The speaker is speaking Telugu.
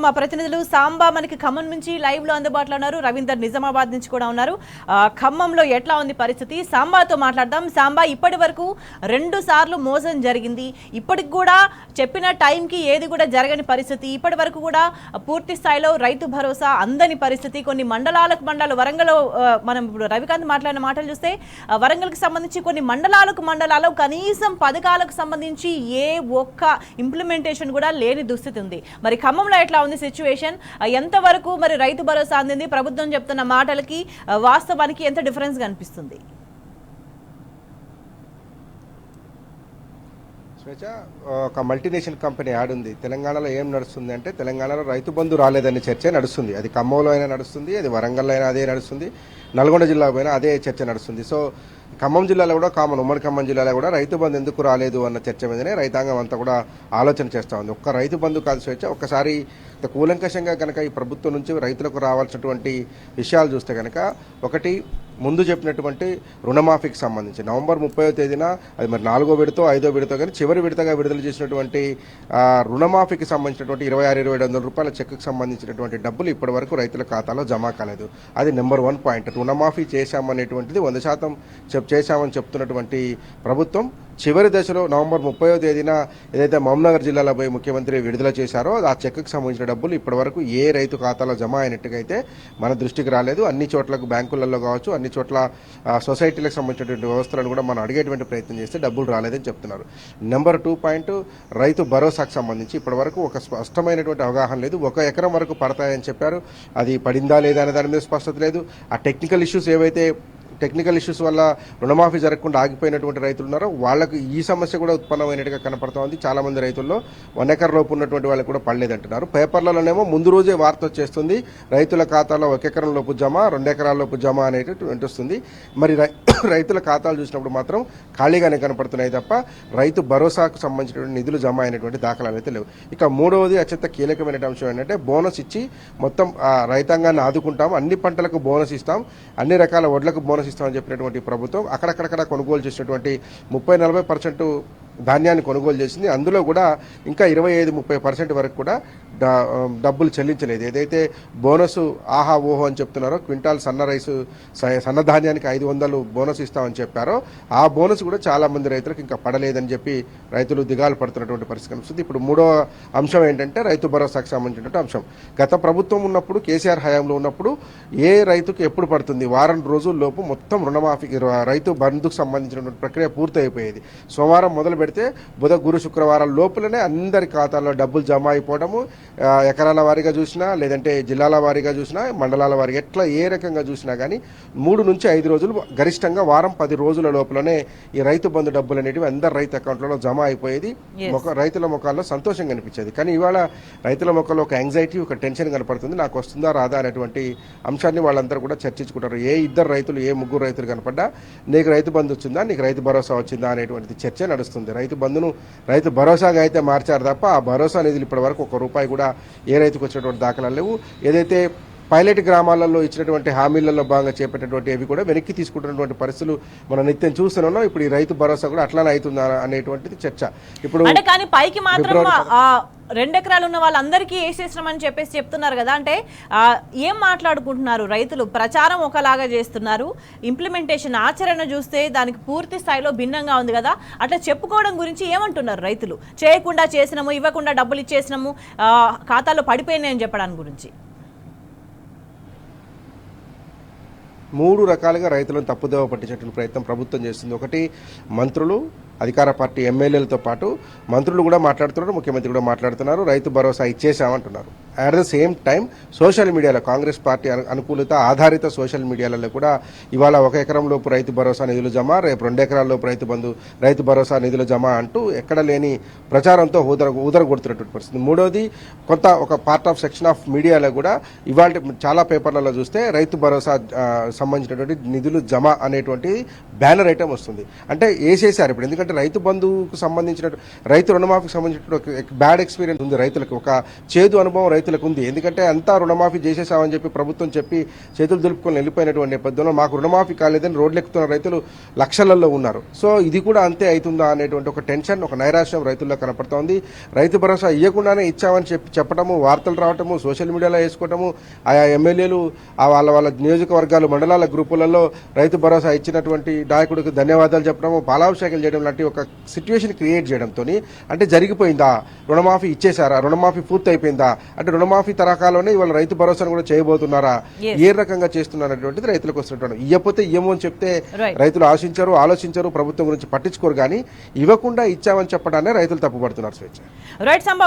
మా ప్రతినిధులు సాంబా మనకి ఖమ్మం నుంచి లైవ్ లో అందుబాటులో ఉన్నారు. రవీందర్ నిజామాబాద్ నుంచి కూడా ఉన్నారు. ఖమ్మంలో ఎట్లా ఉంది పరిస్థితి సాంబాతో మాట్లాడదాం. సాంబా, ఇప్పటి వరకు 2 సార్లు మోసం జరిగింది. ఇప్పటికి కూడా చెప్పిన టైంకి ఏది కూడా జరగని పరిస్థితి. ఇప్పటి వరకు కూడా పూర్తి స్థాయిలో రైతు భరోసా అందని పరిస్థితి. కొన్ని మండలాలు వరంగల్ మనం ఇప్పుడు రవికాంత్ మాట్లాడిన మాటలు చూస్తే వరంగల్కి సంబంధించి కొన్ని మండలాలు కనీసం పథకాలకు సంబంధించి ఏ ఒక్క ఇంప్లిమెంటేషన్ కూడా లేని దుస్థితి ఉంది. మరి ఖమ్మంలో ఎట్లా ఉంది సిచ్యువేషన్? ఎంతవరకు మరి రైతు భరోసా అందింది? ప్రభుత్వం చెప్తున్న మాటలకి వాస్తవానికి ఎంత డిఫరెన్స్ కనిపిస్తుంది? ఒక మల్టీనేషనల్ కంపెనీ యాడ్ ఉంది. తెలంగాణలో ఏం నడుస్తుంది అంటే తెలంగాణలో రైతు బంధు రాలేదనే చర్చ నడుస్తుంది. అది ఖమ్మంలో అయినా నడుస్తుంది, అది వరంగల్లో అయినా అదే నడుస్తుంది, నల్గొండ జిల్లాలో పోయినా అదే చర్చ నడుస్తుంది. సో ఖమ్మం జిల్లాలో కూడా ఉమ్మడి ఖమ్మం జిల్లాలో కూడా రైతు బంధు ఎందుకు రాలేదు అన్న చర్చ మీదనే రైతాంగం అంతా కూడా ఆలోచన చేస్తూ ఉంది. ఒక్క రైతు బంధు కాదు స్వేచ్ఛ, ఒక్కసారి కూలంకషంగా కనుక ఈ ప్రభుత్వం నుంచి రైతులకు రావాల్సినటువంటి విషయాలు చూస్తే కనుక ఒకటి ముందు చెప్పినటువంటి రుణమాఫీకి సంబంధించి నవంబర్ 30వ తేదీన అది మరి 4వ విడతో 5వ విడతో కానీ చివరి విడతగా విడుదల చేసినటువంటి రుణమాఫీకి సంబంధించినటువంటి 26,700 రూపాయల చెక్కుకు సంబంధించినటువంటి డబ్బులు ఇప్పటి వరకు రైతుల ఖాతాలో జమ కాలేదు. అది నెంబర్ 1 పాయింట్. రుణమాఫీ చేశామనేటువంటిది 100% చేశామని చెప్తున్నటువంటి ప్రభుత్వం చివరి దశలో నవంబర్ 30వ తేదీన ఏదైతే మహబూబ్నగర్ జిల్లాలో పోయి ముఖ్యమంత్రి విడుదల చేశారో ఆ చెక్కుకు సంబంధించిన డబ్బులు ఇప్పటి వరకు ఏ రైతు ఖాతాలో జమ అయినట్టుగా అయితే మన దృష్టికి రాలేదు. అన్ని చోట్లకు బ్యాంకులలో కావచ్చు, అన్ని చోట్ల సొసైటీలకు సంబంధించినటువంటి వ్యవస్థలను కూడా మనం అడిగేటువంటి ప్రయత్నం చేస్తే డబ్బులు రాలేదని చెప్తున్నారు. నెంబర్ 2 పాయింట్ రైతు భరోసాకు సంబంధించి ఇప్పటి వరకు ఒక స్పష్టమైనటువంటి అవగాహన లేదు. 1 ఎకరం వరకు పడతాయని చెప్పారు, అది పడిందా లేదా అనే దాని మీద స్పష్టత లేదు. ఆ టెక్నికల్ ఇష్యూస్ వల్ల రుణమాఫీ జరగకుండా ఆగిపోయినటువంటి రైతులు ఉన్నారో వాళ్ళకు ఈ సమస్య కూడా ఉత్పన్నమైనట్టుగా కనపడుతోంది. చాలా మంది రైతుల్లో 1 ఎకర్ లోపు ఉన్నటువంటి వాళ్ళకి కూడా పడలేదంటున్నారు. పేపర్లలోనేమో ముందు రోజే వార్త వచ్చేస్తుంది, రైతుల ఖాతాలో 1 ఎకరం లోపు జమ, 2 ఎకరాల లోపు జమ అనేటువంటి వస్తుంది. మరి రైతుల ఖాతాలు చూసినప్పుడు మాత్రం ఖాళీగానే కనపడుతున్నాయి తప్ప రైతు భరోసాకు సంబంధించినటువంటి నిధులు జమ అయినటువంటి దాఖలాలు అయితే లేవు. ఇక 3వది అత్యంత కీలకమైన అంశం ఏంటంటే బోనస్ ఇచ్చి మొత్తం రైతాంగాన్ని ఆదుకుంటాం, అన్ని పంటలకు బోనస్ ఇస్తాం, అన్ని రకాల వడ్లకు బోనస్ ఇస్తామని చెప్పినటువంటి ప్రభుత్వం అక్కడక్కడ కొనుగోలు చేసినటువంటి 30-40% ధాన్యాన్ని కొనుగోలు చేసింది. అందులో కూడా ఇంకా 25-30% వరకు కూడా డబ్బులు చెల్లించలేదు. ఏదైతే బోనస్ ఆహా ఓహో అని చెప్తున్నారో క్వింటాల్ సన్న ధాన్యానికి 500 బోనస్ ఇస్తామని చెప్పారో ఆ బోనస్ కూడా చాలా మంది రైతులకు ఇంకా పడలేదని చెప్పి రైతులు దిగాలు పడుతున్నటువంటి పరిస్థితి కనిపిస్తుంది. ఇప్పుడు 3వ అంశం ఏంటంటే రైతు భరోసాకు సంబంధించినటువంటి అంశం. గత ప్రభుత్వం ఉన్నప్పుడు కేసీఆర్ హయాంలో ఉన్నప్పుడు ఏ రైతుకు ఎప్పుడు పడుతుంది, వారం రోజుల లోపు మొత్తం రుణమాఫీకి రైతు బంధుకు సంబంధించినటువంటి ప్రక్రియ పూర్తయిపోయేది. సోమవారం మొదలు పెడితే బుధ గురు శుక్రవారాల లోపలనే అందరి ఖాతాల్లో డబ్బులు జమ అయిపోవడము, ఎకరాల వారీగా చూసినా లేదంటే జిల్లాల వారీగా చూసినా మండలాల వారీగా ఎట్లా ఏ రకంగా చూసినా కానీ 3 నుంచి 5 రోజులు గరిష్టంగా వారం 10 రోజుల లోపలనే ఈ రైతు బంధు డబ్బులు అనేటివి అందరు రైతు అకౌంట్లలో జమ అయిపోయేది. రైతుల ముఖాల్లో సంతోషం కనిపించేది. కానీ ఇవాళ రైతుల ముఖంలో ఒక యాంగ్జైటీ, ఒక టెన్షన్ కనపడుతుంది. నాకు వస్తుందా రాదా అనేటువంటి అంశాన్ని వాళ్ళందరూ కూడా చర్చించుకుంటారు. ఏ 2 రైతులు, ఏ 3 రైతులు కనపడ్డా నీకు రైతు బంధు వచ్చిందా, నీకు రైతు భరోసా వచ్చిందా అనేటువంటి చర్చ నడుస్తుంది. రైతు బంధును రైతు భరోసాగా అయితే మార్చారు తప్ప ఆ భరోసా నిధులు ఇప్పటి వరకు 1 రూపాయి కూడా ఏ రైతుకు వచ్చినటువంటి దాఖలాలు లేవు. ఏదైతే పైలట్ గ్రామాలలో ఇచ్చినటువంటి హామీలలో భాగంగా చేపట్టినటువంటి అవి కూడా వెనక్కి తీసుకుంటున్నటువంటి పరిస్థితులు మనం నిత్యం చూస్తున్నాం. ఇప్పుడు ఈ రైతు భరోసా కూడా అట్లానే అవుతుందా అనేటువంటిది చర్చ. ఇప్పుడు కానీ పైకి మాత్రం 2 ఎకరాలు ఉన్న వాళ్ళందరికీ వేసేసినామని చెప్పేసి చెప్తున్నారు కదా. అంటే ఏం మాట్లాడుకుంటున్నారు రైతులు? ప్రచారం ఒకలాగా చేస్తున్నారు, ఇంప్లిమెంటేషన్ ఆచరణ చూస్తే దానికి పూర్తి స్థాయిలో భిన్నంగా ఉంది కదా. అట్లా చెప్పుకోవడం గురించి ఏమంటున్నారు రైతులు? చేయకుండా చేసినాము, ఇవ్వకుండా డబ్బులు ఇచ్చేసినాము, ఖాతాలో పడిపోయినాయని చెప్పడానికి గురించి 3 రకాలుగా రైతులను తప్పుదోవ పట్టించేటువంటి ప్రయత్నం ప్రభుత్వం చేస్తుంది. ఒకటి, మంత్రులు, అధికార పార్టీ ఎమ్మెల్యేలతో పాటు మంత్రులు కూడా మాట్లాడుతున్నారు, ముఖ్యమంత్రి కూడా మాట్లాడుతున్నారు, రైతు భరోసా ఇచ్చేసామంటున్నారు. At the same time social మీడియాలో కాంగ్రెస్ పార్టీ అనుకూలత ఆధారిత సోషల్ మీడియాలలో కూడా ఇవాళ 1 ఎకరం లోపు రైతు భరోసా నిధులు జమ, రేపు 2 ఎకరాల లోపు రైతు భరోసా నిధులు జమ అంటూ ఎక్కడ లేని ప్రచారంతో ఊదరగొడుతున్నటువంటి పరిస్థితి. 3వది, ఒక పార్ట్ ఆఫ్ సెక్షన్ ఆఫ్ మీడియాలో కూడా ఇవాళ చాలా పేపర్లలో చూస్తే రైతు భరోసా సంబంధించినటువంటి నిధులు జమ అనేటువంటి బ్యానర్ ఐటమ్ వస్తుంది. అంటే వేసేసారు ఇప్పుడు. ఎందుకంటే రైతు బంధువుకు సంబంధించిన రైతు రుణమాఫీకి సంబంధించిన బ్యాడ్ ఎక్స్పీరియన్స్ ఉంది రైతులకు. ఒక చేదు అనుభవం రైతులకు ఉంది. ఎందుకంటే అంతా రుణమాఫీ చేసేసామని చెప్పి ప్రభుత్వం చెప్పి చేతులు దులుపుకొని వెళ్ళిపోయినటువంటి నేపథ్యంలో మాకు రుణమాఫీ కాలేదని రోడ్లెక్కుతున్న రైతులు లక్షలలో ఉన్నారు. సో ఇది కూడా అంతే అవుతుందా అనేటువంటి ఒక టెన్షన్, ఒక నైరాశ్యం రైతుల్లో కనపడుతోంది. రైతు భరోసా ఇవ్వకుండానే ఇచ్చామని చెప్పడము, వార్తలు రావటము, సోషల్ మీడియాలో వేసుకోవటము, ఆయా ఎమ్మెల్యేలు వాళ్ళ నియోజకవర్గాలు మండలాల గ్రూపులలో రైతు భరోసా ఇచ్చినటువంటి నాయకుడికి ధన్యవాదాలు చెప్పడము, పాలాభిషేకాలు చేయడం లాంటి ఒక సిచ్యువేషన్ క్రియేట్ చేయడంతో అంటే జరిగిపోయిందా, రుణమాఫీ ఇచ్చేశారా, రుణమాఫీ పూర్తి అయిపోయిందా, అంటే రుణమాఫీ తరహాలోనే ఇవాళ రైతు భరోసాను కూడా చేయబోతున్నారా, ఏ రకంగా చేస్తున్నారనేటువంటిది రైతులకు వస్తున్నటువంటి. ఇవ్వకపోతే ఇయ్యము అని చెప్తే రైతులు ఆలోచించరు, ప్రభుత్వం గురించి పట్టించుకోరు. కానీ ఇవ్వకుండా ఇచ్చామని చెప్పడానే రైతులు తప్పుపడుతున్నారు. స్వేచ్ఛ. రైట్ సంబా.